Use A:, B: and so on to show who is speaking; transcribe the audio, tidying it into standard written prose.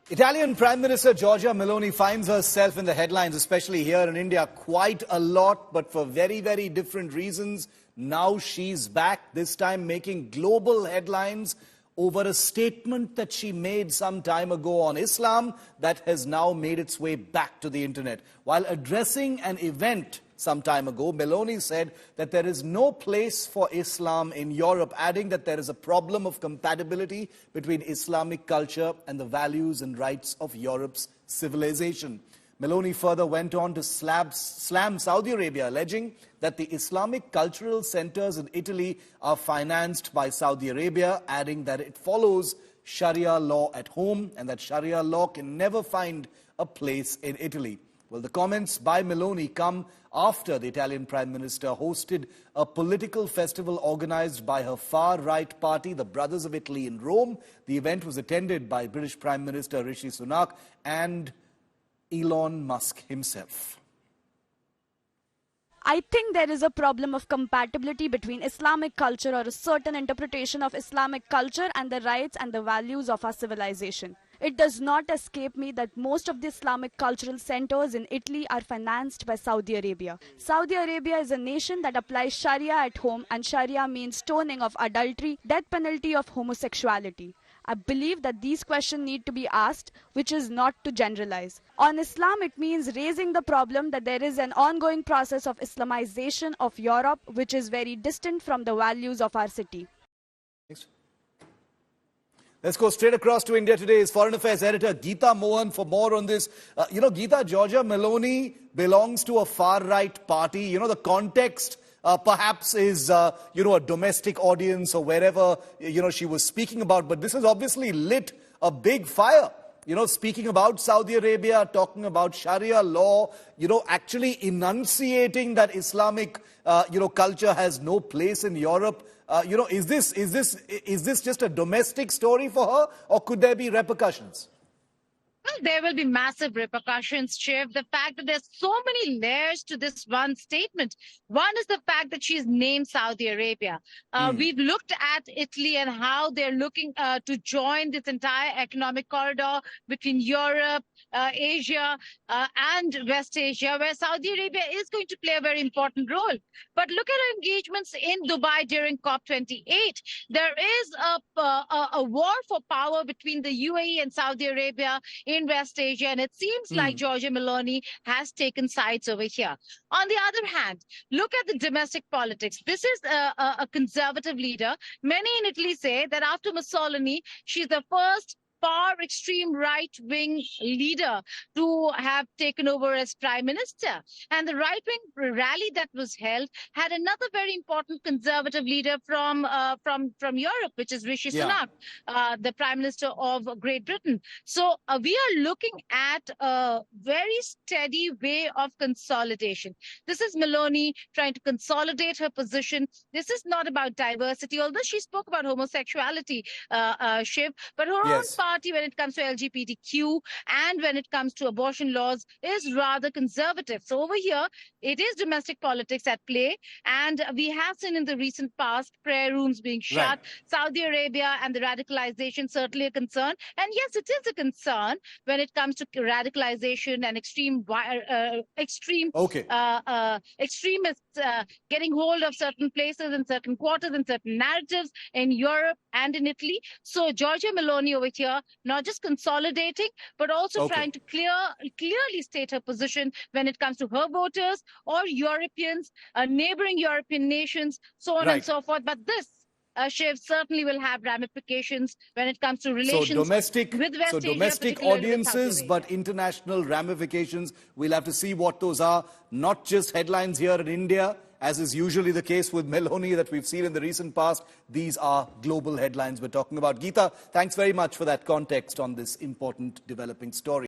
A: Italian Prime Minister Giorgia Meloni finds herself in the headlines, especially here in India, quite a lot, but for very, very different reasons. Now she's back, this time making global headlines over a statement that she made some time ago on Islam that has now made its way back to the internet. While addressing an event some time ago, Meloni said that there is no place for Islam in Europe, adding that there is a problem of compatibility between Islamic culture and the values and rights of Europe's civilization. Meloni further went on to slam Saudi Arabia, alleging that the Islamic cultural centers in Italy are financed by Saudi Arabia, adding that it follows Sharia law at home and that Sharia law can never find a place in Italy. Well, the comments by Meloni come after the Italian Prime Minister hosted a political festival organized by her far-right party, the Brothers of Italy, in Rome. The event was attended by British Prime Minister Rishi Sunak and Elon Musk himself.
B: I think there is a problem of compatibility between Islamic culture or a certain interpretation of Islamic culture and the rights and the values of our civilization. It does not escape me that most of the Islamic cultural centers in Italy are financed by Saudi Arabia. Saudi Arabia is a nation that applies Sharia at home, and Sharia means stoning of adultery, death penalty of homosexuality. I believe that these questions need to be asked, which is not to generalize. On Islam, it means raising the problem that there is an ongoing process of Islamization of Europe, which is very distant from the values of our city.
A: Thanks. Let's go straight across to India today's Foreign Affairs editor Geeta Mohan for more on this. Geeta, Giorgia Meloni belongs to a far-right party. The context perhaps is, a domestic audience or wherever, she was speaking about. But this has obviously lit a big fire. Speaking about Saudi Arabia, talking about Sharia law, actually enunciating that Islamic, culture has no place in Europe. Is this just a domestic story for her, or could there be repercussions?
C: Well, there will be massive repercussions, Shiv. The fact that there's so many layers to this one statement. One is the fact that she's named Saudi Arabia. We've looked at Italy and how they're looking to join this entire economic corridor between Europe, Asia, and West Asia, where Saudi Arabia is going to play a very important role. But look at her engagements in Dubai during COP28. There is a war for power between the UAE and Saudi Arabia in West Asia, and it seems like Giorgia Meloni has taken sides over here. On the other hand, look at the domestic politics. This is a conservative leader. Many in Italy say that after Mussolini, she's the first far extreme right-wing leader to have taken over as prime minister. And the right-wing rally that was held had another very important conservative leader from Europe, which is Rishi Sunak, the prime minister of Great Britain. So we are looking at a very steady way of consolidation. This is Meloni trying to consolidate her position. This is not about diversity, although she spoke about homosexuality, Shiv, but her own party, when it comes to LGBTQ and when it comes to abortion laws, is rather conservative. So over here, it is domestic politics at play, and we have seen in the recent past prayer rooms being shut. Saudi Arabia and the radicalization certainly a concern, and yes, it is a concern when it comes to radicalization and extremists getting hold of certain places and certain quarters and certain narratives in Europe and in Italy. So Giorgia Meloni over here, not just consolidating, but also trying to clearly state her position when it comes to her voters or Europeans, neighboring European nations, so on and so forth. But this, Shiv, certainly will have ramifications when it comes to relations with West Asia. So
A: domestic audiences, but international ramifications. We'll have to see what those are. Not just headlines here in India, as is usually the case with Meloni that we've seen in the recent past. These are global headlines we're talking about. Geeta, thanks very much for that context on this important developing story.